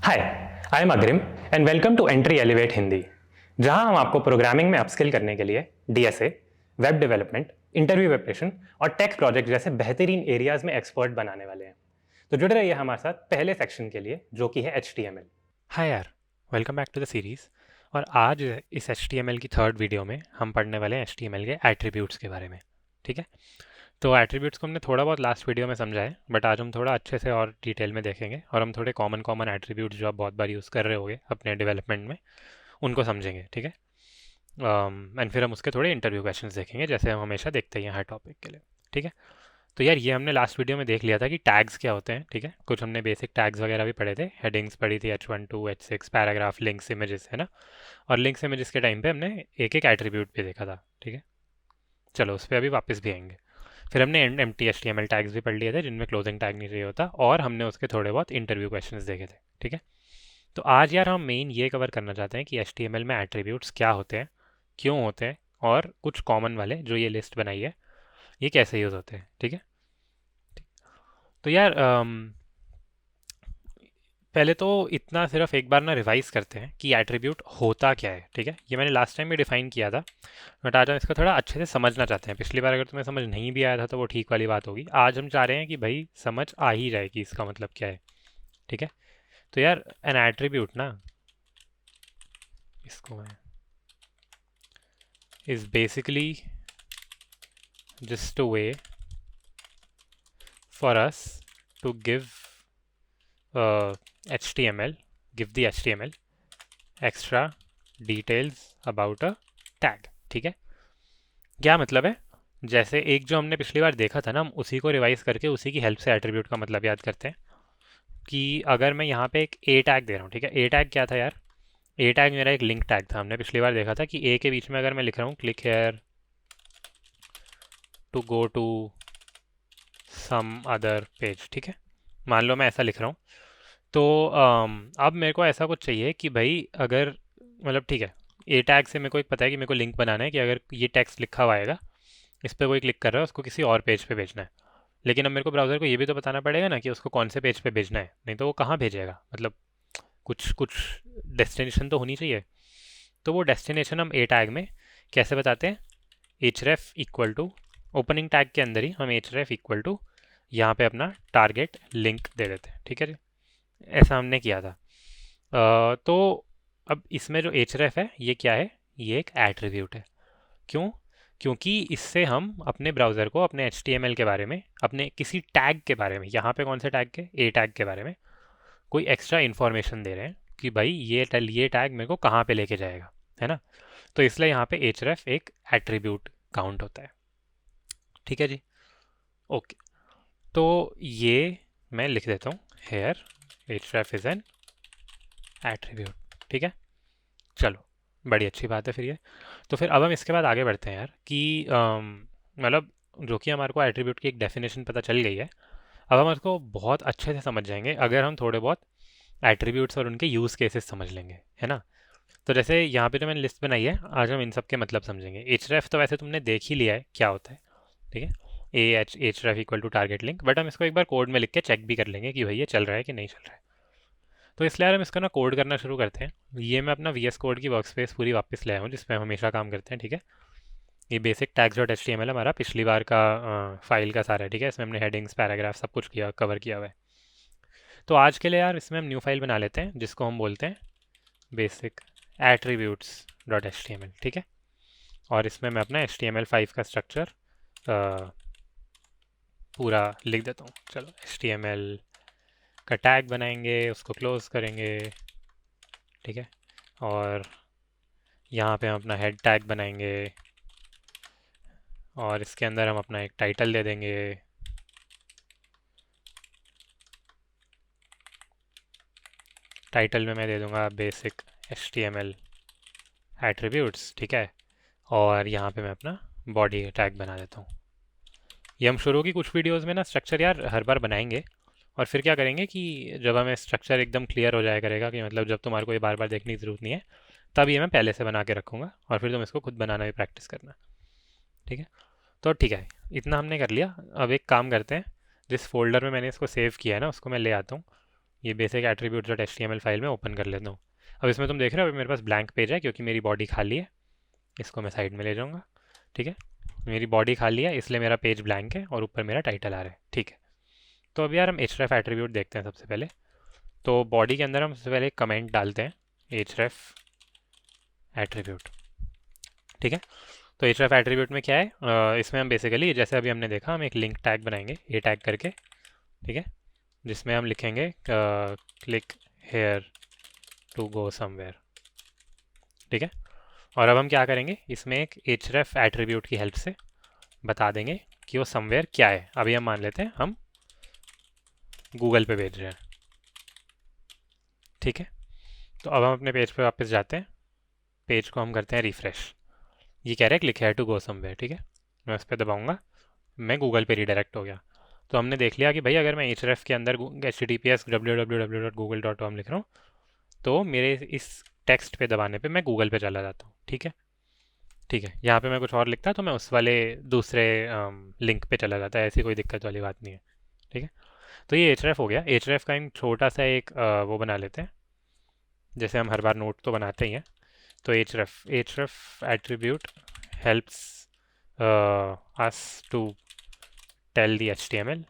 Hi, I am Agrim and welcome to Entri Elevate Hindi, जहां हम आपको प्रोग्रामिंग में अपस्किल करने के लिए DSA, web development, interview preparation और टेक प्रोजेक्ट जैसे बेहतरीन एरियाज में एक्सपर्ट बनाने वाले हैं। तो जुड़े रहिए हमारे साथ पहले सेक्शन के लिए, जो कि है HTML। हाय यार, welcome back to the series. और आज इस HTML की थर्ड वीडियो में हम पढ़ने वाले हैं HTML के एट्रीब्यूट्स के बारे में। ठीक है, तो एट्रीब्यूट्स को हमने थोड़ा बहुत लास्ट वीडियो में समझा है, बट आज हम थोड़ा अच्छे से और डिटेल में देखेंगे और हम थोड़े कॉमन कॉमन एट्रीब्यूट्स जो आप बहुत बार यूज़ कर रहे होगे अपने डेवलपमेंट में, उनको समझेंगे। ठीक है, एंड फिर हम उसके थोड़े इंटरव्यू क्वेश्चंस देखेंगे, जैसे हम हमेशा देखते हैं हर टॉपिक के लिए। ठीक है, तो यार ये हमने लास्ट वीडियो में देख लिया था कि टैग्स क्या होते हैं। ठीक है, कुछ हमने बेसिक टैग्स वगैरह भी पढ़े थे, हेडिंग्स पढ़ी थी H1 2 H6, paragraph, links, images, है ना। और लिंक्स इमेजेस के टाइम पे हमने एक एक एट्रीब्यूट भी देखा था। ठीक है, चलो उस पर अभी वापस भी आएंगे। फिर हमने एम्प्टी HTML टैग्स भी पढ़ लिए थे, जिनमें क्लोजिंग टैग नहीं चाहिए होता, और हमने उसके थोड़े बहुत इंटरव्यू क्वेश्चंस देखे थे। ठीक है, तो आज यार हम मेन ये कवर करना चाहते हैं कि HTML में एट्रीब्यूट्स क्या होते हैं, क्यों होते हैं, और कुछ कॉमन वाले जो ये लिस्ट बनाई है ये कैसे यूज़ होते हैं। ठीक है, तो यार पहले तो इतना सिर्फ एक बार ना रिवाइज करते हैं कि एट्रीब्यूट होता क्या है। ठीक है, ये मैंने लास्ट टाइम भी डिफाइन किया था, बट आज हम इसको थोड़ा अच्छे से समझना चाहते हैं। पिछली बार अगर तुम्हें समझ नहीं भी आया था तो वो ठीक वाली बात होगी। आज हम चाह रहे हैं कि भाई समझ आ ही जाए कि इसका मतलब क्या है। ठीक है, तो यार एन एट्रीब्यूट ना, इसको मैं is basically just a way for us to give HTML, give the HTML extra details about a tag। ठीक है, क्या मतलब है? जैसे एक जो हमने पिछली बार देखा था ना, हम उसी को रिवाइज करके उसी की हेल्प से एट्रीब्यूट का मतलब याद करते हैं। कि अगर मैं यहाँ पे एक ए टैग दे रहा हूँ, ठीक है, ए टैग क्या था यार? ए टैग मेरा एक लिंक टैग था। हमने पिछली बार देखा था कि ए के बीच में अगर मैं लिख रहा हूँ click here to go to some other page, ठीक है, मान लो मैं ऐसा लिख रहा हूँ, तो अब मेरे को ऐसा कुछ चाहिए कि भाई अगर मतलब ठीक है, ए टैग से मेरे को एक पता है कि मेरे को लिंक बनाना है कि अगर ये टेक्स्ट लिखा हुआ आएगा, इस पर कोई क्लिक कर रहा है, उसको किसी और पेज पे भेजना है। लेकिन अब मेरे को ब्राउज़र को ये भी तो बताना पड़ेगा ना कि उसको कौन से पेज पे भेजना है, नहीं तो वो कहाँ भेजेगा। मतलब कुछ कुछ डेस्टिनेशन तो होनी चाहिए। तो वो डेस्टिनेशन हम ए टैग में कैसे बताते हैं? H ref equal to, opening tag के अंदर ही हम एच रेफ इक्वल टू यहाँ पे अपना टारगेट लिंक दे देते हैं। ठीक है जी, ऐसा हमने किया था। तो अब इसमें जो एच रेफ है ये क्या है? ये एक एट्रीब्यूट है। क्यों? क्योंकि इससे हम अपने ब्राउज़र को अपने HTML के बारे में, अपने किसी टैग के बारे में, यहाँ पे कौन से टैग के, ए टैग के बारे में कोई एक्स्ट्रा इन्फॉर्मेशन दे रहे हैं कि भाई ये टैग मेरे को कहाँ पे लेके जाएगा, है ना। तो इसलिए यहाँ पे एच रेफ एक एट्रीब्यूट काउंट होता है। ठीक है जी, ओके। तो ये मैं लिख देता हूँ here H ref is an attribute. ठीक है, चलो बड़ी अच्छी बात है फिर ये। तो फिर अब हम इसके बाद आगे बढ़ते हैं यार कि मतलब जो कि हमारे को एट्रीब्यूट की एक डेफिनेशन पता चल गई है, अब हम उसको बहुत अच्छे से समझ जाएंगे अगर हम थोड़े बहुत एट्रीब्यूट्स और उनके यूज़ केसेस समझ लेंगे, है ना। तो जैसे यहाँ पे जो मैंने लिस्ट बनाई है, आज हम इन सब के मतलब समझेंगे। एच रेफ तो वैसे तुमने देख ही लिया है क्या होता है, ठीक है, H ref equal to target link, but हम इसको एक बार कोड में लिख के चेक भी कर लेंगे कि भाई ये चल रहा है कि नहीं चल रहा है। तो इसलिए यार हम इसका ना कोड करना शुरू करते हैं। ये मैं अपना VS कोड की वर्कस्पेस पूरी वापस ले आया हूँ, जिसमें हम हमेशा काम करते हैं। ठीक है, ये बेसिक टैग्स डॉट HTML हमारा पिछली बार का फाइल का सारा है। ठीक है, इसमें हमने हेडिंग्स, पैराग्राफ सब कुछ किया, कवर किया हुआ है। तो आज के लिए यार इसमें हम न्यू फाइल बना लेते हैं जिसको हम बोलते हैं बेसिक एट्रीब्यूट्स डॉट HTML। ठीक है, और इसमें मैं अपना HTML5 का स्ट्रक्चर पूरा लिख देता हूँ। चलो HTML का टैग बनाएंगे, उसको क्लोज करेंगे। ठीक है, और यहाँ पे हम अपना हेड टैग बनाएंगे और इसके अंदर हम अपना एक टाइटल दे देंगे। टाइटल में मैं दे दूंगा बेसिक HTML एट्रीब्यूट्स। ठीक है, और यहाँ पे मैं अपना बॉडी टैग बना देता हूँ। ये हम शुरू की कुछ वीडियोस में ना स्ट्रक्चर यार हर बार बनाएंगे, और फिर क्या करेंगे कि जब हमें स्ट्रक्चर एकदम क्लियर हो जाया करेगा कि मतलब जब तुम्हारे को ये बार बार देखने की ज़रूरत नहीं है, तब ये मैं पहले से बना के रखूँगा और फिर तुम इसको खुद बनाना भी प्रैक्टिस करना। ठीक है, तो ठीक है, इतना हमने कर लिया। अब एक काम करते हैं, जिस फोल्डर में मैंने इसको सेव किया है ना उसको मैं ले आता हूँ। ये basic attribute dot HTML file में ओपन कर लेता हूँ। अब इसमें तुम देख रहे हो अभी मेरे पास ब्लैंक पेज है क्योंकि मेरी बॉडी खाली है। इसको मैं साइड में ले जाऊँगा, ठीक है। मेरी बॉडी खाली है इसलिए मेरा पेज ब्लैंक है और ऊपर मेरा टाइटल आ रहा है, ठीक है। तो अब यार हम href एट्रीब्यूट देखते हैं सबसे पहले। तो बॉडी के अंदर हम सबसे पहले कमेंट डालते हैं href एट्रीब्यूट, ठीक है। तो href एट्रीब्यूट में क्या है, इसमें हम बेसिकली जैसे अभी हमने देखा हम एक लिंक टैग बनाएंगे ए टैग करके, ठीक है, जिसमें हम लिखेंगे click here to go somewhere, ठीक है। और अब हम क्या करेंगे, इसमें एक href एट्रीब्यूट की हेल्प से बता देंगे कि वो समवेयर क्या है। अभी हम मान लेते हैं हम गूगल पे भेज रहे हैं, ठीक है। तो अब हम अपने पेज पे वापस जाते हैं, पेज को हम करते हैं रिफ्रेश। ये कह रहा है click here to go somewhere, ठीक है। मैं उस पर दबाऊंगा, मैं गूगल पे रिडायरेक्ट हो गया। तो हमने देख लिया कि भाई अगर मैं href के अंदर https www.google.com लिख रहा हूँ तो मेरे इस टेक्स्ट पे दबाने पे मैं गूगल पे चला जाता हूँ, ठीक है। ठीक है, यहाँ पे मैं कुछ और लिखता तो मैं उस वाले दूसरे लिंक पे चला जाता है, ऐसी कोई दिक्कत वाली बात नहीं है, ठीक है। तो ये href हो गया। href का एक छोटा सा एक वो बना लेते हैं, जैसे हम हर बार नोट तो बनाते ही हैं। तो href attribute helps us to tell the HTML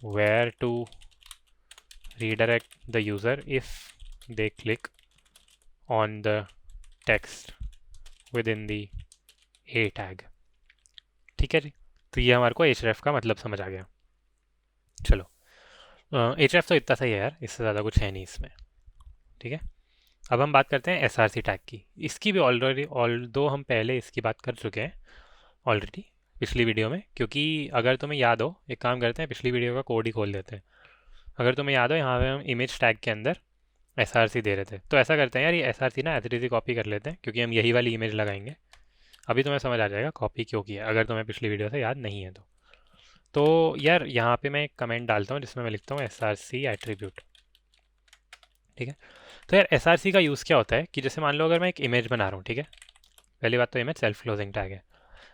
where to redirect the user if they click on the text within the a tag, ठीक है जी। तो ये हमारे को href का मतलब समझ आ गया। चलो, href तो इतना सही है यार, इससे ज़्यादा कुछ है नहीं इसमें, ठीक है। अब हम बात करते हैं src टैग की। इसकी भी ऑलरेडी ऑल्दो हम पहले इसकी बात कर चुके हैं ऑलरेडी पिछली वीडियो में, क्योंकि अगर तुम्हें याद हो, एक काम करते हैं पिछली वीडियो का कोड ही खोल देते हैं। अगर तुम्हें याद हो यहाँ पे हम इमेज टैग के अंदर src दे रहे थे, तो ऐसा करते हैं यार ये src ना एज कॉपी कर लेते हैं क्योंकि हम यही वाली इमेज लगाएंगे। अभी तुम्हें समझ आ जाएगा कॉपी क्यों किया, अगर तुम्हें पिछली वीडियो से याद नहीं है तो यार यहाँ पे मैं एक कमेंट डालता हूँ जिसमें मैं लिखता हूँ src एट्रीब्यूट, ठीक है। तो यार src का यूज़ क्या होता है कि जैसे मान लो अगर मैं एक इमेज बना रहा हूँ, ठीक है। पहली बात तो इमेज सेल्फ क्लोजिंग टैग है।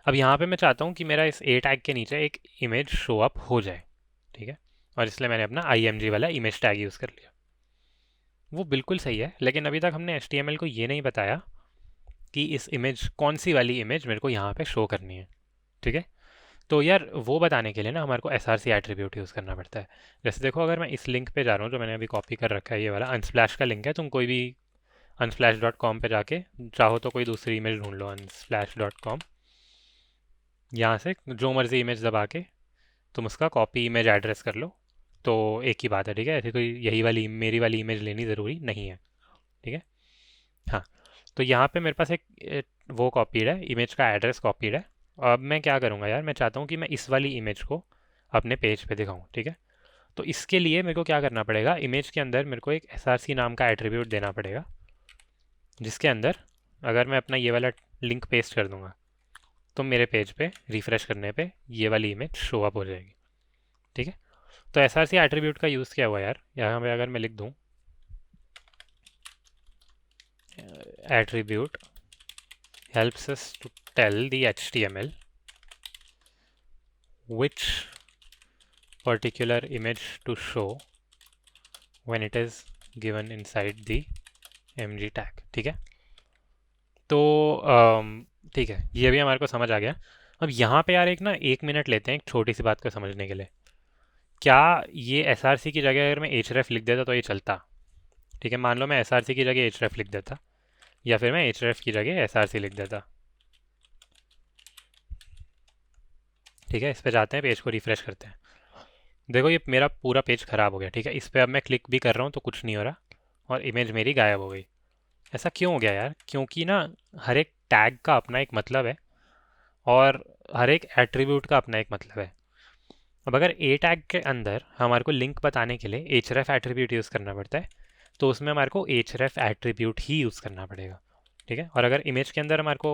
अब यहाँ पे मैं चाहता हूँ कि मेरा इस ए टैग के नीचे एक इमेज शो अप हो जाए, ठीक है। और इसलिए मैंने अपना img वाला इमेज टैग यूज़ कर लिया। वो बिल्कुल सही है, लेकिन अभी तक हमने HTML को ये नहीं बताया कि इस इमेज कौन सी वाली इमेज मेरे को यहाँ पे शो करनी है, ठीक है। तो यार वो बताने के लिए ना हमारे को src एट्रीब्यूट यूज़ करना पड़ता है। जैसे देखो अगर मैं इस लिंक पे जा रहा हूँ जो मैंने अभी कॉपी कर रखा है, ये वाला अनस्प्लैश का लिंक है, तुम कोई भी unsplash.com पे जाके चाहो तो कोई दूसरी इमेज ढूंढ लो unsplash.com, यहाँ से जो मर्जी इमेज दबा के तुम उसका कॉपी इमेज एड्रेस कर लो, तो एक ही बात है, ठीक है। ऐसे कोई यही वाली मेरी वाली इमेज लेनी ज़रूरी नहीं है, ठीक है। हाँ, तो यहाँ पे मेरे पास एक वो कॉपीड है, इमेज का एड्रेस कॉपीड है। अब मैं क्या करूँगा यार, मैं चाहता हूँ कि मैं इस वाली इमेज को अपने पेज पे दिखाऊँ, ठीक है। तो इसके लिए मेरे को क्या करना पड़ेगा, इमेज के अंदर मेरे को एक src नाम का एट्रीब्यूट देना पड़ेगा, जिसके अंदर अगर मैं अपना ये वाला लिंक पेस्ट कर दूंगा तो मेरे पेज पे रिफ्रेश करने पे ये वाली इमेज शो अप हो जाएगी, ठीक है। तो src एट्रीब्यूट का यूज़ क्या हुआ यार, यहाँ पे अगर मैं लिख दूँ attribute helps us to tell the HTML which particular image to show when it is given inside the mg tag, ठीक है। तो ठीक है, ये भी हमारे को समझ आ गया। अब यहाँ पे यार एक मिनट लेते हैं एक छोटी सी बात को समझने के लिए। क्या ये src की जगह अगर मैं href लिख देता तो ये चलता, ठीक है। मान लो मैं src की जगह href लिख देता, या फिर मैं href की जगह src लिख देता, ठीक है। इस पे जाते हैं, पेज को रिफ्रेश करते हैं। देखो ये मेरा पूरा पेज ख़राब हो गया, ठीक है। इस पर अब मैं क्लिक भी कर रहा हूँ तो कुछ नहीं हो रहा और इमेज मेरी गायब हो गई। ऐसा क्यों हो गया यार, क्योंकि ना हर एक टैग का अपना एक मतलब है और हर एक एट्रीब्यूट का अपना एक मतलब है। अब अगर ए टैग के अंदर हमारे को लिंक बताने के लिए href एट्रीब्यूट यूज़ करना पड़ता है, तो उसमें हमारे को href एट्रीब्यूट ही यूज़ करना पड़ेगा, ठीक है। और अगर इमेज के अंदर हमारे को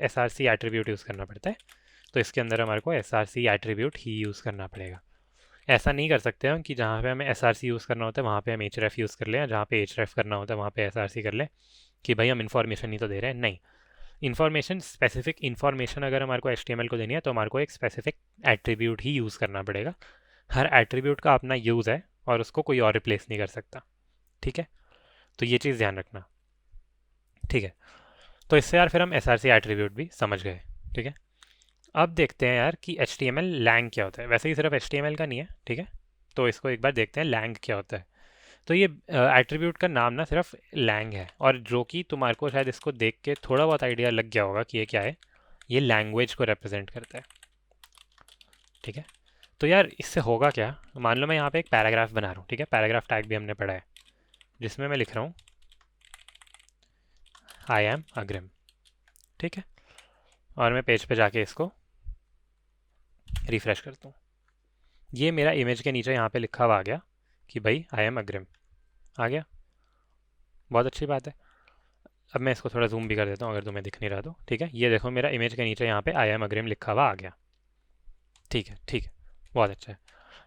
src एट्रीब्यूट यूज़ करना पड़ता है, तो इसके अंदर हमारे को src एट्रीब्यूट ही यूज़ करना पड़ेगा। ऐसा नहीं कर सकते हम कि जहाँ पे हमें src यूज़ करना होता है वहाँ पे हम href यूज़ कर लें, जहाँ पे href करना होता है वहाँ पे src कर लें कि भाई हम इन्फॉर्मेशन ही तो दे रहे हैं। नहीं, इन्फॉर्मेशन स्पेसिफिक इन्फॉर्मेशन अगर हमारे को HTML को देनी है तो हमारे को एक स्पेसिफिक एट्रीब्यूट ही यूज़ करना पड़ेगा। हर एट्रीब्यूट का अपना यूज़ है, और उसको कोई और रिप्लेस नहीं कर सकता, ठीक है। तो ये चीज़ ध्यान रखना, ठीक है। तो इससे यार फिर हम एस आर सी एट्रीब्यूट भी समझ गए, ठीक है। अब देखते हैं यार कि H T M L lang क्या होता है। वैसे ही सिर्फ एच टी एम एल का नहीं है, ठीक है। तो इसको एक बार देखते हैं लैंग क्या होता है। तो ये एट्रीब्यूट का नाम ना सिर्फ लैंग है, और जो कि तुम्हारे को शायद इसको देख के थोड़ा बहुत आइडिया लग गया होगा कि ये क्या है। ये लैंग्वेज को रिप्रेजेंट करता है, ठीक है। तो यार इससे होगा क्या, मान लो मैं यहाँ पे एक पैराग्राफ बना रहा हूँ, ठीक है। पैराग्राफ टैग भी हमने पढ़ा है, जिसमें मैं लिख रहा हूँ आई एम अग्रिम, ठीक है। और मैं पेज पे जाके इसको रिफ्रेश करता हूँ। ये मेरा इमेज के नीचे यहाँ पे लिखा हुआ आ गया कि भाई आई एम अग्रिम, आ गया। बहुत अच्छी बात है। अब मैं इसको थोड़ा जूम भी कर देता हूँ अगर तुम्हें दिख नहीं रहा तो, ठीक है। ये देखो मेरा इमेज के नीचे यहाँ पे आई एम अग्रिम लिखा हुआ आ गया, ठीक है, ठीक है। बहुत अच्छा है।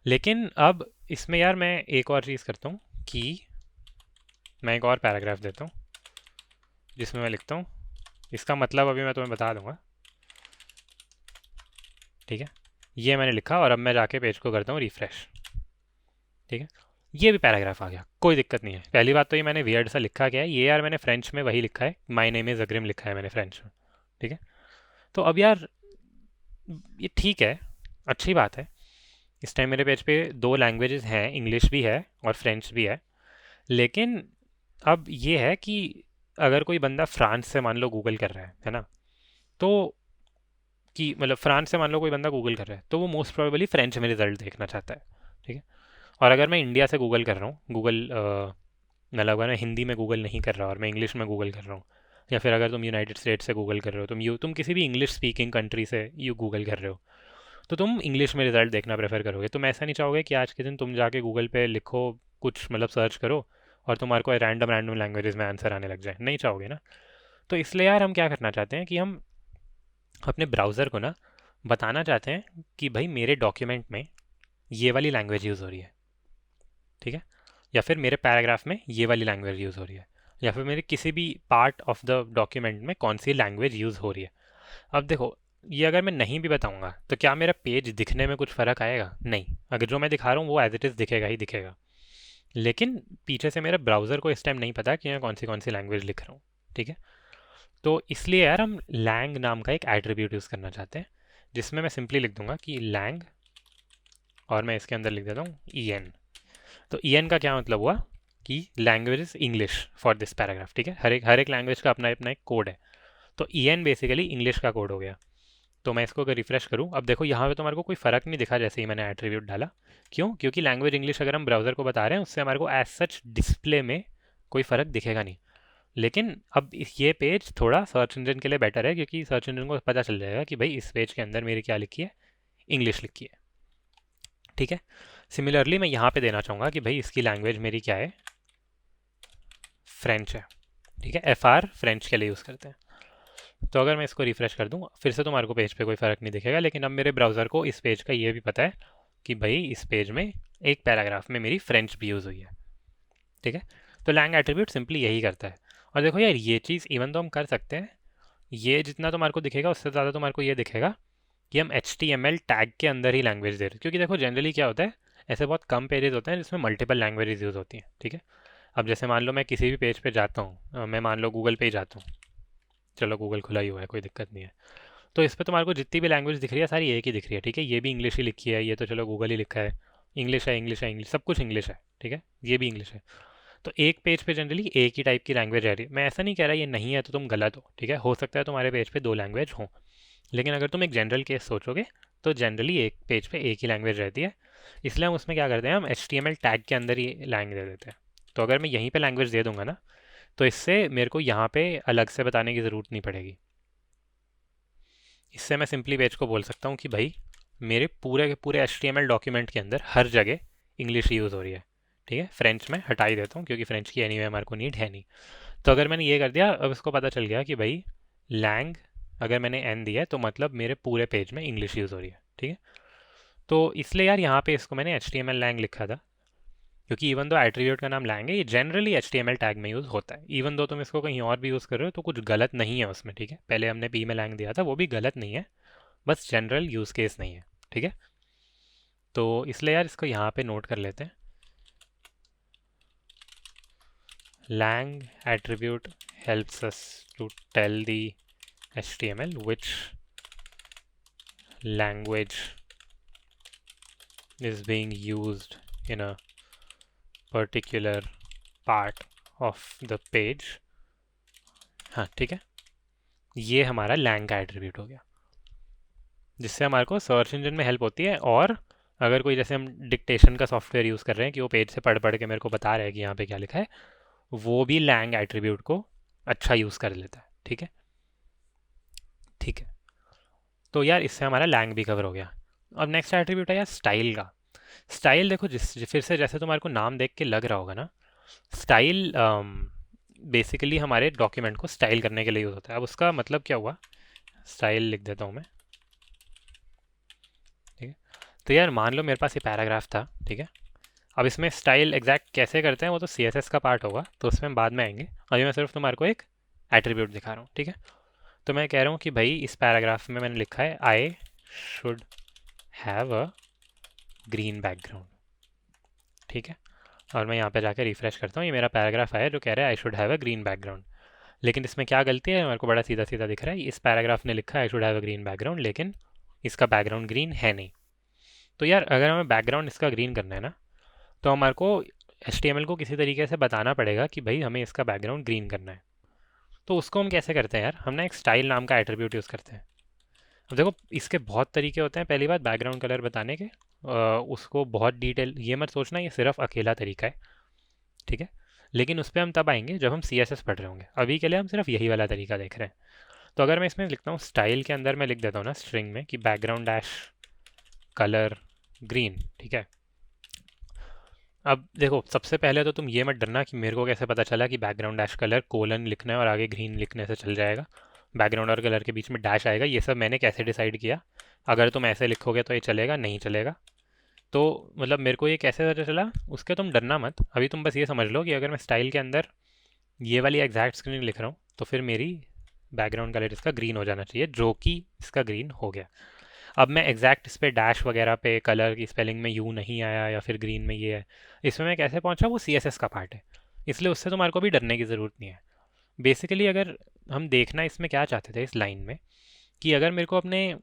लेकिन अब इसमें यार मैं एक और चीज़ करता हूँ कि मैं एक और पैराग्राफ देता हूँ जिसमें मैं लिखता हूँ, इसका मतलब अभी मैं तुम्हें बता दूंगा, ठीक है। ये मैंने लिखा और अब मैं जाके पेज को करता हूँ रिफ्रेश, ठीक है। ये भी पैराग्राफ आ गया, कोई दिक्कत नहीं है। पहली बात तो ये मैंने वियर्ड सा लिखा क्या है, ये यार मैंने फ्रेंच में वही लिखा है, माई नेम इज़ अग्रिम लिखा है मैंने फ्रेंच में, ठीक है। तो अब यार ये ठीक है, अच्छी बात है। इस टाइम मेरे पेज पे दो लैंग्वेजेस हैं, इंग्लिश भी है और फ्रेंच भी है। लेकिन अब ये है कि अगर कोई बंदा फ्रांस से मान लो गूगल कर रहा है ना, तो कि मतलब फ्रांस से मान लो कोई बंदा गूगल कर रहा है तो वो मोस्ट प्रोबेबली फ्रेंच में रिजल्ट देखना चाहता है, ठीक है। और अगर मैं इंडिया से गूगल कर रहा हूँ, गूगल मतलब अगर मैं हिंदी में गूगल नहीं कर रहा और मैं इंग्लिश में गूगल कर रहा हूँ, या फिर अगर तुम यूनाइटेड स्टेट्स से गूगल कर रहे हो, तुम किसी भी इंग्लिश स्पीकिंग कंट्री से यू गूगल कर रहे हो, तो तुम इंग्लिश में रिजल्ट देखना प्रेफर करोगे। तुम ऐसा नहीं चाहोगे कि आज के दिन तुम जाके गूगल पे लिखो कुछ, मतलब सर्च करो और तुम्हारे को रैंडम रैंडम लैंग्वेजेस में आंसर आने लग जाए, नहीं चाहोगे ना। तो इसलिए यार हम क्या करना चाहते हैं कि हम अपने ब्राउज़र को ना बताना चाहते हैं कि भाई मेरे डॉक्यूमेंट में ये वाली लैंग्वेज यूज़ हो रही है, ठीक है। या फिर मेरे पैराग्राफ में ये वाली लैंग्वेज यूज़ हो रही है, या फिर मेरे किसी भी पार्ट ऑफ द डॉक्यूमेंट में कौन सी लैंग्वेज यूज़ हो रही है। अब देखो, ये अगर मैं नहीं भी बताऊंगा तो क्या मेरा पेज दिखने में कुछ फ़र्क आएगा? नहीं। अगर जो मैं दिखा रहा हूँ वो एज इट इज़ दिखेगा ही दिखेगा। लेकिन पीछे से मेरे ब्राउज़र को इस टाइम नहीं पता कि मैं कौन सी लैंग्वेज लिख रहा हूँ, ठीक है। तो इसलिए यार हम लैंग नाम का एक एट्रीब्यूट यूज़ करना चाहते हैं, जिसमें मैं सिंपली लिख दूंगा कि लैंग, और मैं इसके अंदर लिख देता हूँ ई एन। तो ई एन का क्या मतलब हुआ कि language is English for this paragraph, ठीक है। हर एक लैंग्वेज का अपना अपना एक कोड है। तो ई एन बेसिकली इंग्लिश का कोड हो गया। तो मैं इसको अगर रिफ्रेश करूँ, अब देखो यहाँ पे तो हमारे को कोई फ़र्क नहीं दिखा जैसे ही मैंने एट्रीब्यूट डाला। क्यों? क्योंकि लैंग्वेज इंग्लिश अगर हम ब्राउज़र को बता रहे हैं उससे हमारे को एज सच डिस्प्ले में कोई फ़र्क दिखेगा नहीं। लेकिन अब ये पेज थोड़ा सर्च इंजन के लिए बेटर है, क्योंकि सर्च इंजन को पता चल जाएगा कि भाई इस पेज के अंदर मेरी क्या लिखी है, इंग्लिश लिखी है, ठीक है। सिमिलरली मैं यहाँ पे देना चाहूँगा कि भाई इसकी लैंग्वेज मेरी क्या है, फ्रेंच है, ठीक है। एफ आर फ्रेंच के लिए यूज़ करते हैं। तो अगर मैं इसको रिफ्रेश कर दूँ फिर से तुम्हारे को पेज पे कोई फ़र्क नहीं दिखेगा, लेकिन अब मेरे ब्राउज़र को इस पेज का ये भी पता है कि भाई इस पेज में एक पैराग्राफ में मेरी फ्रेंच भी यूज़ हुई है, ठीक है। तो लैंग एट्रीब्यूट सिंपली यही करता है। और देखो यार ये चीज़ इवन तो हम कर सकते हैं, ये जितना तुम्हारे को दिखेगा उससे ज़्यादा तुम्हारे को ये दिखेगा कि हम H T M L tag के अंदर ही लैंग्वेज दे रहे हैं। क्योंकि देखो जनरली क्या होता है, ऐसे बहुत कम पेजेस होते हैं जिसमें मल्टीपल लैंग्वेजेस यूज़ होती हैं, ठीक है। अब जैसे मान लो मैं किसी भी पेज पे जाता हूँ, मैं मान लो गूगल पे ही जाता हूँ, चलो गूगल खुला ही हुआ है कोई दिक्कत नहीं है। तो इस पर तुम्हारे को जितनी भी लैंग्वेज दिख रही है सारी एक ही दिख रही है, ठीक है। ये भी इंग्लिश ही लिखी है, ये तो चलो गूगल ही लिखा है, इंग्लिश है इंग्लिश है इंग्लिश, सब कुछ इंग्लिश है, ठीक है। ये भी इंग्लिश है। तो एक पेज पे जनरली एक ही टाइप की लैंग्वेज रह रही है। मैं ऐसा नहीं कह रहा ये नहीं है तो तुम गलत हो, ठीक है। हो सकता है तुम्हारे पेज पे दो लैंग्वेज हो, लेकिन अगर तुम एक जनरल केस सोचोगे तो जनरली एक पेज पे एक ही लैंग्वेज रहती है। इसलिए हम उसमें क्या करते हैं, हम H T M L tag के अंदर ही लैंग्वेज दे देते हैं। तो अगर मैं यहीं पे लैंग्वेज दे दूंगा ना, तो इससे मेरे को यहाँ पे अलग से बताने की ज़रूरत नहीं पड़ेगी। इससे मैं सिंपली पेज को बोल सकता हूँ कि भाई मेरे पूरे के पूरे H T M L document के अंदर हर जगह इंग्लिश यूज़ हो रही है, ठीक है। फ्रेंच में हटा ही देता हूँ क्योंकि फ्रेंच की एनीवे हमारे को नीड है नहीं। तो अगर मैंने ये कर दिया, अब इसको पता चल गया कि भाई लैंग अगर मैंने एन दिया है तो मतलब मेरे पूरे पेज में इंग्लिश यूज़ हो रही है, ठीक है। तो इसलिए यार यहाँ पे इसको मैंने H T M L lang लिखा था, क्योंकि इवन दो एट्रीब्यूट का नाम लैंग है, ये generally H T M L tag में यूज़ होता है। इवन दो तुम इसको कहीं और भी यूज़ कर रहे हो तो कुछ गलत नहीं है उसमें, ठीक है। पहले हमने पी में लैंग दिया था, वो भी गलत नहीं है, बस जनरल यूज़ केस नहीं है, ठीक है। तो इसलिए यार इसको यहाँ पे नोट कर लेते हैं lang attribute helps us to tell the HTML which language is being used in a particular part of the page. हाँ ठीक है, ये हमारा lang का एट्रीब्यूट हो गया, जिससे हमारे को सर्च इंजन में हेल्प होती है। और अगर कोई जैसे हम डिक्टेशन का सॉफ्टवेयर यूज़ कर रहे हैं कि वो पेज से पढ़ पढ़ के मेरे को बता रहा है कि यहाँ पे क्या लिखा है, वो भी lang एट्रीब्यूट को अच्छा यूज़ कर लेता है। ठीक है, ठीक है, तो यार इससे हमारा lang भी कवर हो गया। अब नेक्स्ट एट्रीब्यूट है यार स्टाइल का। स्टाइल देखो, फिर से जैसे तुम्हारे को नाम देख के लग रहा होगा ना, स्टाइल बेसिकली हमारे डॉक्यूमेंट को स्टाइल करने के लिए यूज़ होता है। अब उसका मतलब क्या हुआ, स्टाइल लिख देता हूँ मैं। ठीक है, तो यार मान लो मेरे पास ये पैराग्राफ था। ठीक है, अब इसमें स्टाइल एग्जैक्ट कैसे करते हैं वो तो CSS का पार्ट होगा, तो उसमें हम बाद में आएंगे। अभी मैं सिर्फ तुम्हारे को एक एट्रीब्यूट दिखा रहा हूँ। ठीक है, तो मैं कह रहा हूँ कि भाई इस पैराग्राफ में मैंने लिखा है I should have a green background. ठीक है, और मैं यहाँ पे जाकर रिफ्रेश करता हूँ, ये मेरा पैराग्राफ आया जो कह रहा है I should have a green background. लेकिन इसमें क्या गलती है, मेरे को बड़ा सीधा सीधा दिख रहा है, इस पैराग्राफ ने लिखा है I should have a green background, लेकिन इसका बैकग्राउंड ग्रीन है नहीं। तो यार अगर हमें बैकग्राउंड इसका ग्रीन करना है ना, तो हमारे को HTML को किसी तरीके से बताना पड़ेगा कि भाई हमें इसका बैकग्राउंड ग्रीन करना है। तो उसको हम कैसे करते हैं यार, हम ना एक स्टाइल नाम का एट्रीब्यूट यूज़ करते हैं। अब देखो इसके बहुत तरीके होते हैं। पहली बात, बैकग्राउंड कलर बताने के, उसको बहुत डिटेल ये मत सोचना ये सिर्फ अकेला तरीका है। ठीक है, लेकिन उस पर हम तब आएंगे जब हम CSS पढ़ रहे होंगे। अभी के लिए हम सिर्फ यही वाला तरीका देख रहे हैं। तो अगर मैं इसमें लिखता हूँ स्टाइल के अंदर मैं लिख देता हूँ ना स्ट्रिंग में कि बैकग्राउंड डैश कलर ग्रीन। ठीक है, अब देखो सबसे पहले तो तुम ये मत डरना कि मेरे को कैसे पता चला कि बैकग्राउंड डैश कलर कोलन लिखना है और आगे ग्रीन लिखने से चल जाएगा, बैकग्राउंड और कलर के बीच में डैश आएगा। ये सब मैंने कैसे डिसाइड किया, अगर तुम ऐसे लिखोगे तो ये चलेगा, नहीं चलेगा। तो मतलब मेरे को ये कैसे पता चला उसके तुम डरना मत। अभी तुम बस ये समझ लो कि अगर मैं स्टाइल के अंदर ये वाली एग्जैक्ट स्क्रीन लिख रहा हूँ तो फिर मेरी बैकग्राउंड कलर इसका ग्रीन हो जाना चाहिए, जो कि इसका ग्रीन हो गया। अब मैं एग्जैक्ट इस पर डैश वगैरह पे कलर की स्पेलिंग में यू नहीं आया या फिर ग्रीन में ये है, इसमें मैं कैसे पहुंचा वो CSS का पार्ट है, इसलिए उससे तुम्हारे को भी डरने की ज़रूरत नहीं है। बेसिकली अगर हम देखना इसमें क्या चाहते थे इस लाइन में, कि अगर मेरे को अपने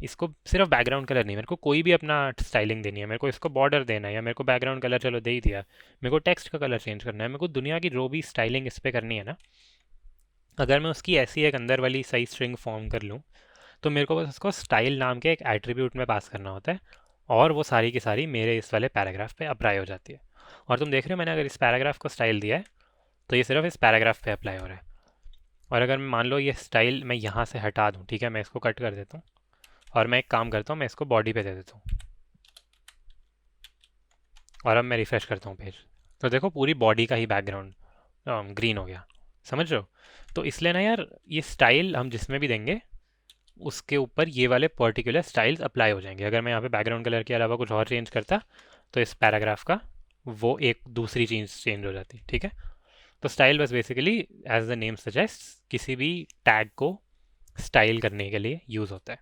इसको सिर्फ बैकग्राउंड कलर नहीं, मेरे को कोई भी अपना स्टाइलिंग देनी है, मेरे को इसको बॉर्डर देना है, या मेरे को बैकग्राउंड कलर चलो दे ही दिया, मेरे को टेक्स्ट का कलर चेंज करना है, मेरे को दुनिया की जो भी स्टाइलिंग इस पर करनी है ना, अगर मैं उसकी ऐसी एक अंदर वाली सही स्ट्रिंग फॉर्म कर लूँ तो मेरे को बस उसको स्टाइल नाम के एक एट्रीब्यूट में पास करना होता है, और वो सारी की सारी मेरे इस वाले पैराग्राफ पे अप्लाई हो जाती है। और तुम देख रहे हो मैंने अगर इस पैराग्राफ को स्टाइल दिया है तो ये सिर्फ इस पैराग्राफ पे अप्लाई हो रहा है। और अगर मान लो ये स्टाइल मैं यहाँ से हटा दूँ, ठीक है, मैं इसको कट कर देता हूँ और मैं एक काम करता हूँ, मैं इसको बॉडी पे दे देता हूँ और अब मैं रिफ्रेश करता हूँ पेज, तो देखो पूरी बॉडी का ही बैकग्राउंड ग्रीन हो गया। समझ रहे हो? तो इसलिए ना यार ये स्टाइल हम जिसमें भी देंगे उसके ऊपर ये वाले पर्टिकुलर स्टाइल्स अप्लाई हो जाएंगे। अगर मैं यहाँ पे बैकग्राउंड कलर के अलावा कुछ और चेंज करता तो इस पैराग्राफ का वो एक दूसरी चीज़ चेंज हो जाती। ठीक है, तो स्टाइल बस basically as the name suggest किसी भी टैग को स्टाइल करने के लिए यूज़ होता है।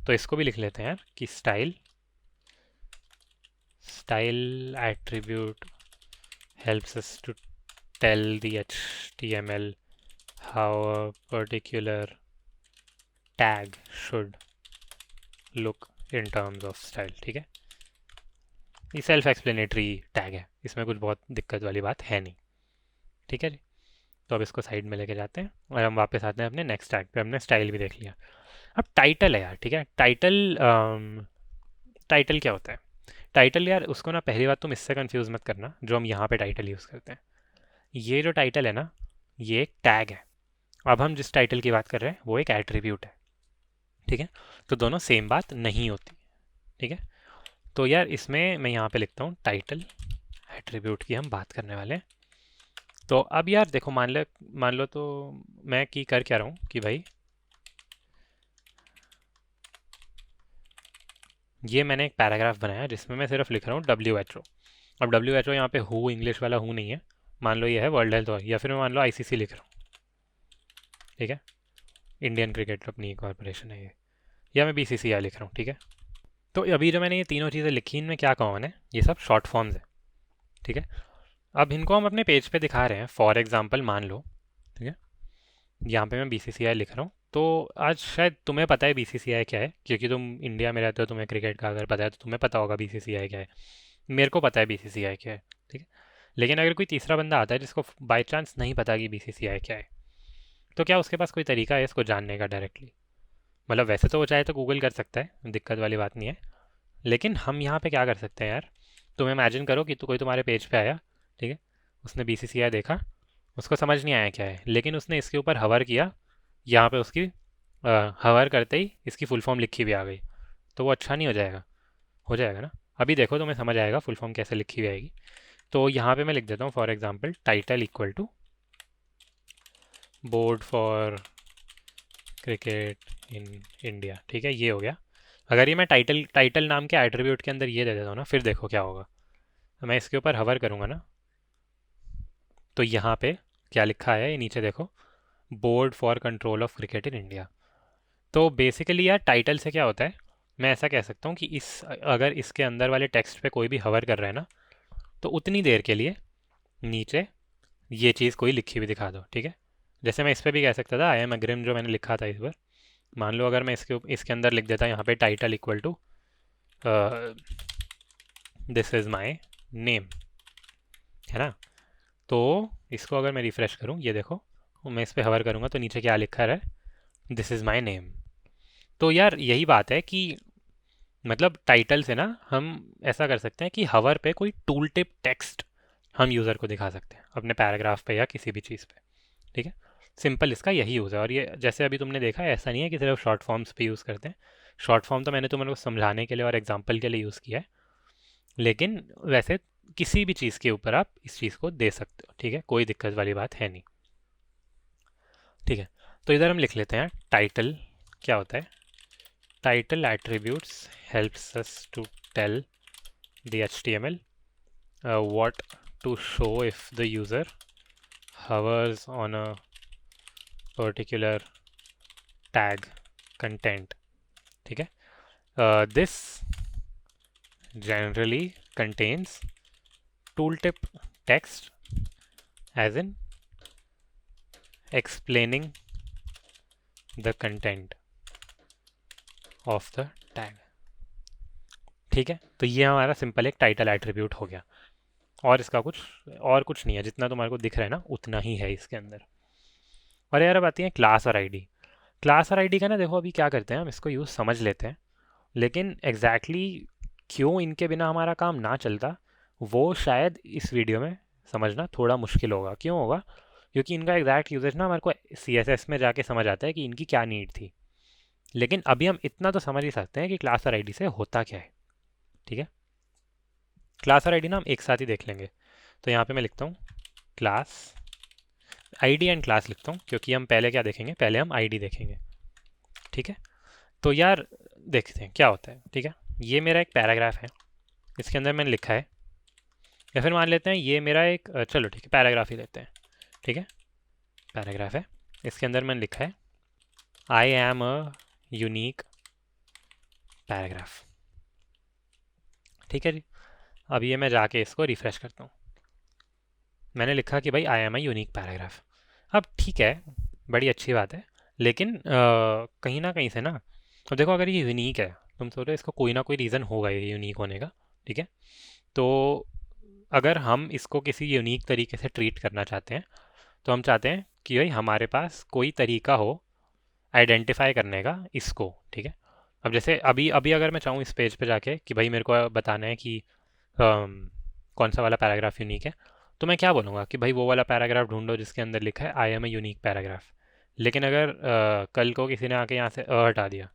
तो इसको भी लिख लेते हैं यार कि style attribute helps us to tell the HTML how a particular tag should look in terms of style। ठीक है, ये सेल्फ एक्सप्लेनेटरी टैग है, इसमें कुछ बहुत दिक्कत वाली बात है नहीं। ठीक है जी, तो अब इसको साइड में लेके जाते हैं और हम वापस आते हैं अपने नेक्स्ट टैग पे। हमने स्टाइल भी देख लिया, अब टाइटल है यार। ठीक है, टाइटल क्या होता है? टाइटल यार उसको ना पहली बात तुम इससे कंफ्यूज मत करना जो हम यहाँ पे टाइटल यूज़ करते हैं। ये जो टाइटल है ना ये एक टैग है, अब हम जिस टाइटल की बात कर रहे हैं वो एक एट्रीब्यूट है। ठीक है, तो दोनों सेम बात नहीं होती। ठीक है, तो यार इसमें मैं यहाँ पे लिखता हूँ टाइटल एट्रीब्यूट की हम बात करने वाले हैं। तो अब यार देखो मान लो तो मैं की कर क्या रहा हूँ कि भाई ये मैंने एक पैराग्राफ बनाया जिसमें मैं सिर्फ लिख रहा हूँ WHO। अब WHO यहाँ पे हु इंग्लिश वाला हु नहीं है, मान लो ये है वर्ल्ड हेल्थ, या फिर मैं मान लो ICC लिख रहा हूँ। ठीक है, इंडियन क्रिकेट अपनी कॉरपोरेशन है ये, या मैं BCCI लिख रहा हूँ। ठीक है, तो अभी जो मैंने ये तीनों चीज़ें लिखी इनमें क्या कॉमन है, ये सब शॉर्ट फॉर्म्स है। ठीक है, अब इनको हम अपने पेज पे दिखा रहे हैं। फॉर एग्जांपल मान लो, ठीक है, यहाँ पे मैं बीसीसीआई लिख रहा हूँ। तो आज शायद तुम्हें पता है बीसीसीआई क्या है, क्योंकि तुम इंडिया में रहते हो, तुम्हें क्रिकेट का अगर पता है तो तुम्हें पता होगा बीसीसीआई क्या है। मेरे को पता है बीसीसीआई क्या है, ठीक है। लेकिन अगर कोई तीसरा बंदा आता है जिसको बाई चांस नहीं पता कि बीसीसीआई क्या है, तो क्या उसके पास कोई तरीका है इसको जानने का डायरेक्टली? मतलब वैसे तो वो चाहे तो गूगल कर सकता है, दिक्कत वाली बात नहीं है। लेकिन हम यहाँ पे क्या कर सकते हैं यार, तुम इमेजिन करो कि कोई तुम्हारे पेज पे आया, ठीक है, उसने बीसीसीआई देखा, उसको समझ नहीं आया क्या है, लेकिन उसने इसके ऊपर हवर किया, यहाँ पे उसकी हवर करते ही इसकी फुल फॉर्म लिखी हुई आ गई, तो वो अच्छा नहीं हो जाएगा? हो जाएगा ना। अभी देखो तुम्हें समझ आएगा फुल फॉर्म कैसे लिखी हुई आएगी। तो यहाँ पे मैं लिख देता हूँ for example title equal to board for cricket in India, ठीक है, ये हो गया। अगर ये मैं टाइटल टाइटल नाम के एट्रीब्यूट के अंदर ये दे देता हूँ ना, फिर देखो क्या होगा। मैं इसके ऊपर हवर करूँगा ना, तो यहाँ पे क्या लिखा है ये नीचे देखो, board for control of cricket in India. तो बेसिकली यार टाइटल से क्या होता है, मैं ऐसा कह सकता हूँ कि इस अगर इसके अंदर वाले टेक्स्ट पे कोई भी हवर कर रहा है ना, तो उतनी देर के लिए नीचे ये चीज़ कोई लिखी हुई दिखा दो, ठीक है। जैसे मैं इस पर भी कह सकता था आई एम अग्रिम, जो मैंने लिखा था इस पर। मान लो अगर मैं इसके अंदर लिख देता यहाँ पे title equal to this is my name, है ना। तो इसको अगर मैं रिफ़्रेश करूँ, ये देखो, मैं इस पर हवर करूँगा तो नीचे क्या लिखा है, दिस इज़ माई नेम। तो यार यही बात है कि मतलब टाइटल से ना हम ऐसा कर सकते हैं कि हवर पे कोई टूल टिप टेक्स्ट हम यूज़र को दिखा सकते हैं अपने पैराग्राफ पे या किसी भी चीज़ पे, ठीक है। सिंपल इसका यही यूज़ है। और ये जैसे अभी तुमने देखा है, ऐसा नहीं है कि सिर्फ शॉर्ट फॉर्म्स पे यूज़ करते हैं। शॉर्ट फॉर्म तो मैंने तुम्हें समझाने के लिए और एग्जांपल के लिए यूज़ किया है, लेकिन वैसे किसी भी चीज़ के ऊपर आप इस चीज़ को दे सकते हो, ठीक है, कोई दिक्कत वाली बात है नहीं, ठीक है। तो इधर हम लिख लेते हैं टाइटल क्या होता है। Title attributes helps us to tell the HTML what to show if the user hovers on a particular tag content, ठीक है। This generally contains tooltip text as in explaining the content of the tag, ठीक है। तो ये हमारा simple एक title attribute हो गया, और इसका कुछ नहीं है, जितना तुम्हारे को दिख रहा है ना उतना ही है इसके अंदर। और यार अब आती है क्लास और आईडी। क्लास और आईडी का ना देखो अभी क्या करते हैं, हम इसको यूज़ समझ लेते हैं, लेकिन क्यों इनके बिना हमारा काम ना चलता, वो शायद इस वीडियो में समझना थोड़ा मुश्किल होगा। क्यों होगा? क्योंकि इनका एग्जैक्ट यूजेज ना हमारे को CSS में जाके समझ आता है कि इनकी क्या नीड थी। लेकिन अभी हम इतना तो समझ ही सकते हैं कि क्लास और आईडी से होता क्या है, ठीक है। क्लास और आईडी ना हम एक साथ ही देख लेंगे। तो यहाँ पे मैं लिखता हूँ क्लास आईडी एंड क्लास लिखता हूँ, क्योंकि हम पहले क्या देखेंगे, पहले हम आईडी देखेंगे, ठीक है। तो यार देखते हैं क्या होता है, ठीक है। ये मेरा एक पैराग्राफ है, इसके अंदर मैंने लिखा है, या फिर मान लेते हैं ये मेरा एक चलो ठीक है पैराग्राफ ही लेते हैं, ठीक है। पैराग्राफ है, इसके अंदर मैंने लिखा है I am a unique paragraph, ठीक है जी। अब ये मैं जाके इसको रिफ्रेश करता हूँ, मैंने लिखा कि भाई I am a unique paragraph. अब ठीक है, बड़ी अच्छी बात है, लेकिन कहीं ना कहीं से ना, अब देखो अगर ये यूनिक है, तुम सोचो इसको कोई ना कोई रीज़न होगा ये यूनिक होने का, ठीक है। तो अगर हम इसको किसी यूनिक तरीके से ट्रीट करना चाहते हैं, तो हम चाहते हैं कि भाई हमारे पास कोई तरीका हो आइडेंटिफाई करने का इसको, ठीक है। अब जैसे अभी अभी अगर मैं चाहूँ इस पेज पे जाके कि भाई मेरे को बताना है कि कौन सा वाला पैराग्राफ यूनिक है, तो मैं क्या बोलूँगा कि भाई वो वाला पैराग्राफ ढूंढो जिसके अंदर लिखा है I am a unique paragraph. लेकिन अगर कल को किसी ने आके यहाँ से हटा दिया,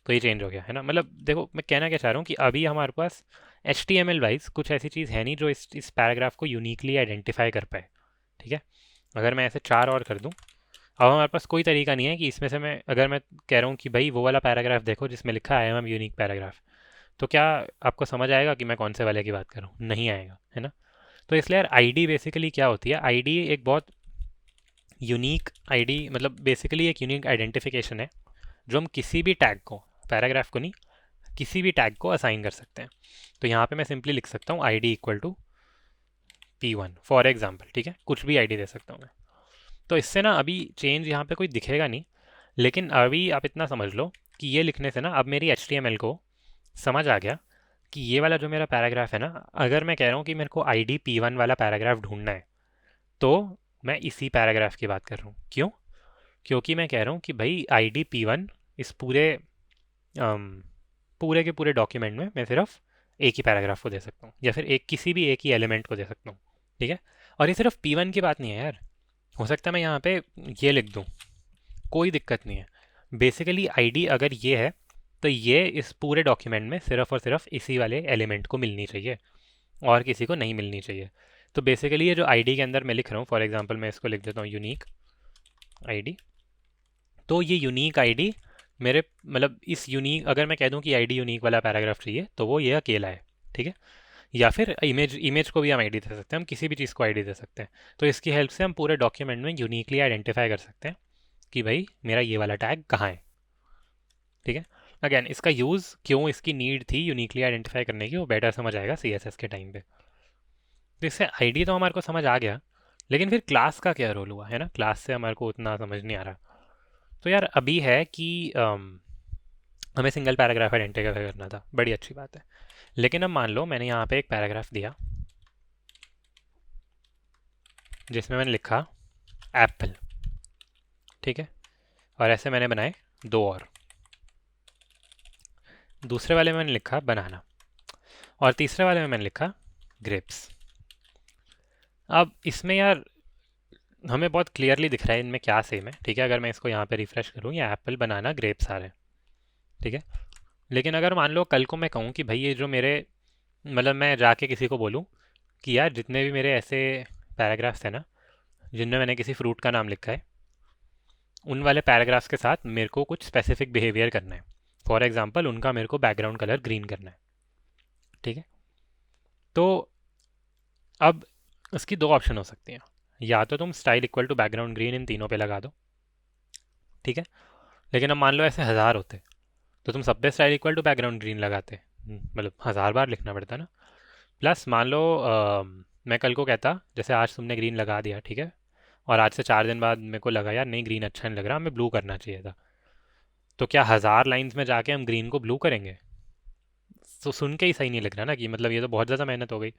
तो ये चेंज हो गया, है ना। मतलब देखो मैं कहना क्या चाह रहा हूँ कि अभी हमारे पास HTML वाइज कुछ ऐसी चीज़ है नहीं जो इस पैराग्राफ को यूनिकली आइडेंटिफाई कर पाए, ठीक है। अगर मैं ऐसे 4 और कर दूँ, अब हमारे पास कोई तरीका नहीं है कि इसमें से मैं अगर मैं कह रहा हूँ कि भाई वो वाला पैराग्राफ देखो जिसमें लिखा है आई एम यूनिक पैराग्राफ, तो क्या आपको समझ आएगा कि मैं कौन से वाले की बात कर रहा हूँ? नहीं आएगा, है ना। तो इसलिए यार आईडी बेसिकली क्या होती है, आईडी एक बहुत यूनिक आईडी, मतलब बेसिकली एक यूनिक आइडेंटिफिकेशन है जो हम किसी भी टैग को, पैराग्राफ को नहीं, किसी भी टैग को असाइन कर सकते हैं। तो यहाँ पे मैं सिंपली लिख सकता हूँ I D equal to P1 for example, ठीक है, कुछ भी आईडी दे सकता हूँ मैं। तो इससे ना अभी चेंज यहाँ पे कोई दिखेगा नहीं, लेकिन अभी आप इतना समझ लो कि ये लिखने से ना अब मेरी HTML को समझ आ गया कि ये वाला जो मेरा पैराग्राफ है ना, अगर मैं कह रहा हूँ कि मेरे को ID P1 वाला पैराग्राफ ढूंढना है, तो मैं इसी पैराग्राफ की बात कर रहा हूँ। क्यों? क्योंकि मैं कह रहा हूँ कि भाई ID P1 इस अम, पूरे के पूरे डॉक्यूमेंट में मैं सिर्फ एक ही पैराग्राफ को दे सकता हूँ, या फिर किसी भी एक ही एलिमेंट को दे सकता हूँ, ठीक है। और ये सिर्फ P1 की बात नहीं है यार, हो सकता है मैं यहाँ पे ये लिख दूँ, कोई दिक्कत नहीं है। बेसिकली आईडी अगर ये है, तो ये इस पूरे डॉक्यूमेंट में सिर्फ और सिर्फ इसी वाले एलिमेंट को मिलनी चाहिए, और किसी को नहीं मिलनी चाहिए। तो बेसिकली ये जो आईडी के अंदर मैं लिख रहा हूँ, फॉर एग्जांपल मैं इसको लिख देता हूँ यूनिक आईडी। तो ये यूनिक आईडी मेरे मतलब इस यूनिक, अगर मैं कह दूँ कि आईडी यूनिक वाला पैराग्राफ चाहिए, तो वो ये अकेला है, ठीक है। या फिर इमेज को भी हम आईडी दे सकते हैं, हम किसी भी चीज़ को आईडी दे सकते हैं। तो इसकी हेल्प से हम पूरे डॉक्यूमेंट में यूनिकली आइडेंटिफाई कर सकते हैं कि भाई मेरा ये वाला टैग कहाँ है, ठीक है। अगेन इसका यूज़ क्यों, इसकी नीड थी यूनिकली आइडेंटिफाई करने की, वो बेटर समझ आएगा CSS के टाइम पे। तो इससे आईडी तो हमारे को समझ आ गया, लेकिन फिर क्लास का क्या रोल हुआ है ना, क्लास से हमारे को उतना समझ नहीं आ रहा। तो यार अभी है कि हमें सिंगल पैराग्राफ आइडेंटिफाई करना था, बड़ी अच्छी बात है। लेकिन अब मान लो मैंने यहाँ पे एक पैराग्राफ दिया जिसमें मैंने लिखा एप्पल, ठीक है, और ऐसे मैंने बनाए दो और। दूसरे वाले में मैंने लिखा बनाना, और तीसरे वाले में मैंने लिखा ग्रेप्स। अब इसमें यार हमें बहुत क्लियरली दिख रहा है इनमें क्या सेम है, ठीक है। अगर मैं इसको यहाँ पे रिफ्रेश करूँ, ये एप्पल बनाना ग्रेप्स आ रहे हैं, ठीक है। लेकिन अगर मान लो कल को मैं कहूँ कि भाई ये जो मेरे मतलब मैं जाके किसी को बोलूँ कि यार जितने भी मेरे ऐसे पैराग्राफ्स हैं ना जिनमें मैंने किसी फ्रूट का नाम लिखा है, उन वाले पैराग्राफ्स के साथ मेरे को कुछ स्पेसिफिक बिहेवियर करना है। फॉर एग्जांपल उनका मेरे को बैकग्राउंड कलर ग्रीन करना है, ठीक है। तो अब इसकी दो ऑप्शन हो सकती हैं, या तो तुम style equal to background green इन तीनों पे लगा दो, ठीक है। लेकिन अब मान लो ऐसे 1000 होते, तो तुम सब पे style equal to background green लगाते, मतलब 1000 बार लिखना पड़ता ना। प्लस मान लो मैं कल को कहता जैसे आज तुमने ग्रीन लगा दिया, ठीक है, और आज से 4 दिन बाद मेरे को लगा यार नहीं ग्रीन अच्छा नहीं लग रहा, हमें ब्लू करना चाहिए था, तो क्या 1000 लाइन्स में जाके हम ग्रीन को ब्लू करेंगे? तो सुन के ही सही नहीं लग रहा ना, कि मतलब ये तो बहुत ज़्यादा मेहनत हो गई।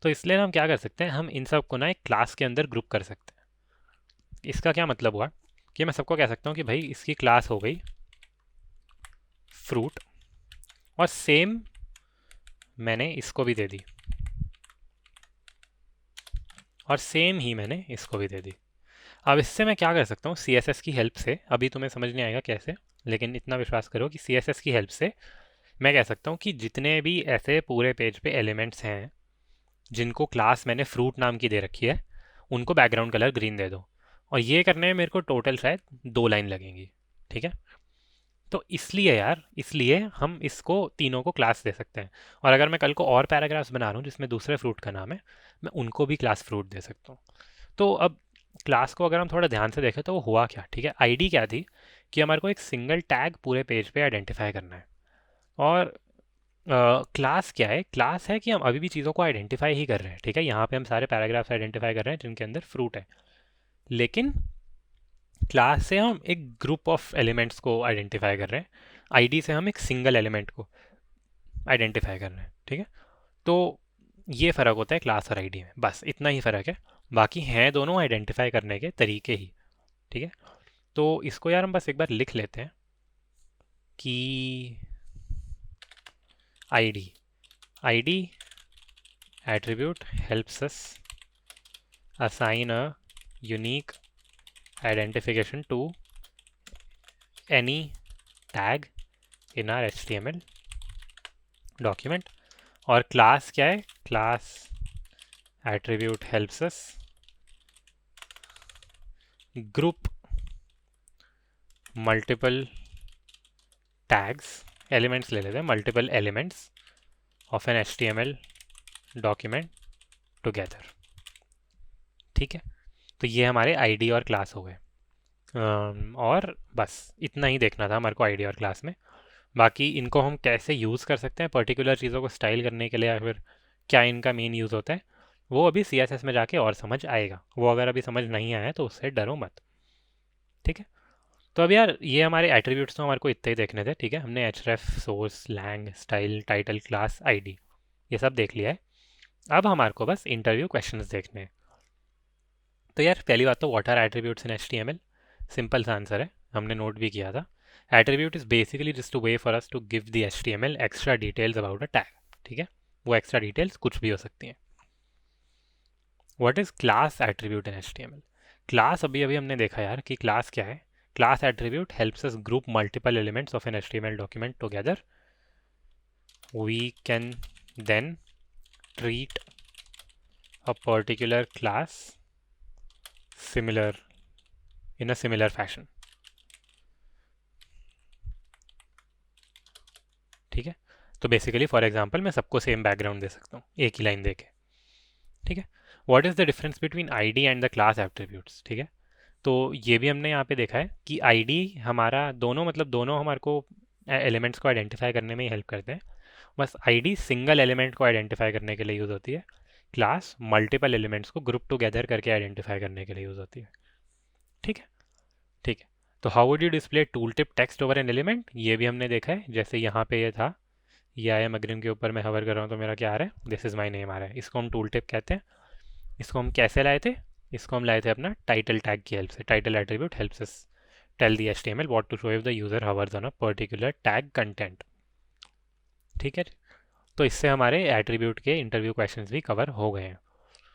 तो इसलिए ना हम क्या कर सकते हैं, हम इन सब को ना एक क्लास के अंदर ग्रुप कर सकते हैं। इसका क्या मतलब हुआ कि मैं सबको कह सकता हूँ कि भाई इसकी क्लास हो गई फ्रूट, और सेम मैंने इसको भी दे दी, और सेम ही मैंने इसको भी दे दी। अब इससे मैं क्या कर सकता हूँ CSS की हेल्प से, अभी तुम्हें समझ नहीं आएगा कैसे, लेकिन इतना विश्वास करो कि CSS की हेल्प से मैं कह सकता हूँ कि जितने भी ऐसे पूरे पेज पे एलिमेंट्स हैं जिनको क्लास मैंने फ्रूट नाम की दे रखी है, उनको बैकग्राउंड कलर ग्रीन दे दो। और ये करने में मेरे को टोटल शायद 2 लाइन लगेंगी, ठीक है। तो इसलिए यार, इसलिए हम इसको तीनों को क्लास दे सकते हैं। और अगर मैं कल को और पैराग्राफ्स बना रहा हूँ जिसमें दूसरे फ्रूट का नाम है, मैं उनको भी क्लास फ्रूट दे सकता हूँ। तो अब क्लास को अगर हम थोड़ा ध्यान से देखें तो वो हुआ क्या, ठीक है। आईडी क्या थी कि हमारे को एक सिंगल टैग पूरे पेज पे आइडेंटिफाई करना है। और क्लास क्या है, क्लास है कि हम अभी भी चीज़ों को आइडेंटिफाई ही कर रहे हैं, ठीक है। यहाँ पे हम सारे पैराग्राफ्स आइडेंटिफाई कर रहे हैं जिनके अंदर फ्रूट है, लेकिन क्लास से हम एक ग्रुप ऑफ एलिमेंट्स को आइडेंटिफाई कर रहे हैं, आईडी से हम एक सिंगल एलिमेंट को आइडेंटिफाई कर रहे हैं, ठीक है। तो ये फ़र्क होता है क्लास और आईडी में, बस इतना ही फ़र्क है। बाकी हैं दोनों आइडेंटिफाई करने के तरीके ही, ठीक है। तो इसको यार हम बस एक बार लिख लेते हैं कि ID ID attribute helps us assign a unique identification to any tag in our HTML document। और क्लास क्या है, class attribute helps us group multiple tags, elements ले लेते हैं, multiple elements of an HTML document together, ठीक है। तो ये हमारे आईडी और क्लास हो गए। और बस इतना ही देखना था हमारे को आईडी और क्लास में। बाकी इनको हम कैसे यूज़ कर सकते हैं पर्टिकुलर चीज़ों को स्टाइल करने के लिए, या फिर क्या इनका मेन यूज़ होता है, वो अभी CSS में जाके और समझ आएगा। वो अगर अभी समझ नहीं आया तो उससे डरो मत, ठीक है। तो अब यार ये हमारे एट्रीब्यूट्स तो हमारे को इतने ही देखने थे, ठीक है। हमने href, source, lang, style, title, class, ID ये सब देख लिया है। अब हमारे को बस इंटरव्यू क्वेश्चंस देखने हैं। तो यार पहली बात तो what are attributes in HTML, simple सा आंसर है, हमने नोट भी किया था। Attribute is basically just a way for us to give the HTML extra details about a tag, ठीक है। वो एक्स्ट्रा डिटेल्स कुछ भी हो सकती हैं। What is class attribute in HTML? Class अभी अभी हमने देखा यार कि क्लास क्या है। Class attribute helps us group multiple elements of an HTML document together. We can then treat a particular class similar in a similar fashion, ठीक है। तो बेसिकली फॉर एग्जांपल मैं सबको सेम बैकग्राउंड दे सकता हूँ एक ही लाइन दे के, ठीक है। What is the difference between ID and the class attributes, ठीक है। तो ये भी हमने यहाँ पे देखा है कि आईडी हमारा दोनों मतलब दोनों हमारे को एलिमेंट्स को आइडेंटिफाई करने में ही हेल्प करते हैं। बस आईडी सिंगल एलिमेंट को आइडेंटिफाई करने के लिए यूज़ होती है, क्लास मल्टीपल एलिमेंट्स को ग्रुप टुगेदर करके आइडेंटिफाई करने के लिए यूज़ होती है, ठीक है। ठीक है। तो how would you display tool tip text over an element, ये भी हमने देखा है। जैसे यहाँ पे ये था, ये आई एम अग्रीन के ऊपर मैं हवर कर रहा हूँ तो मेरा क्या आ रहा है, दिस इज़ माई नेम आ रहा है। इसको हम टूल टिप कहते हैं। इसको हम कैसे लाए थे, इसको हम लाए थे अपना टाइटल टैग की हेल्प से। Title attribute helps us tell the HTML what to show if the user hovers on a particular tag content, ठीक है। तो इससे हमारे एट्रीब्यूट के इंटरव्यू क्वेश्चंस भी कवर हो गए हैं,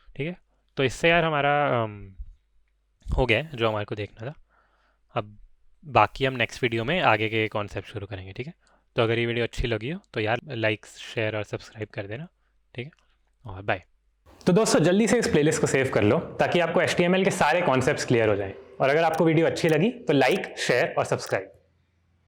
ठीक है। तो इससे यार हमारा हो गया है जो हमारे को देखना था। अब बाकी हम नेक्स्ट वीडियो में आगे के कॉन्सेप्ट शुरू करेंगे, ठीक है। तो अगर ये वीडियो अच्छी लगी हो तो यार लाइक, शेयर और सब्सक्राइब कर देना, ठीक है। और बाय। तो दोस्तों जल्दी से इस प्लेलिस्ट को सेव कर लो ताकि आपको HTML के सारे कॉन्सेप्ट्स क्लियर हो जाएं। और अगर आपको वीडियो अच्छी लगी तो लाइक, शेयर और सब्सक्राइब।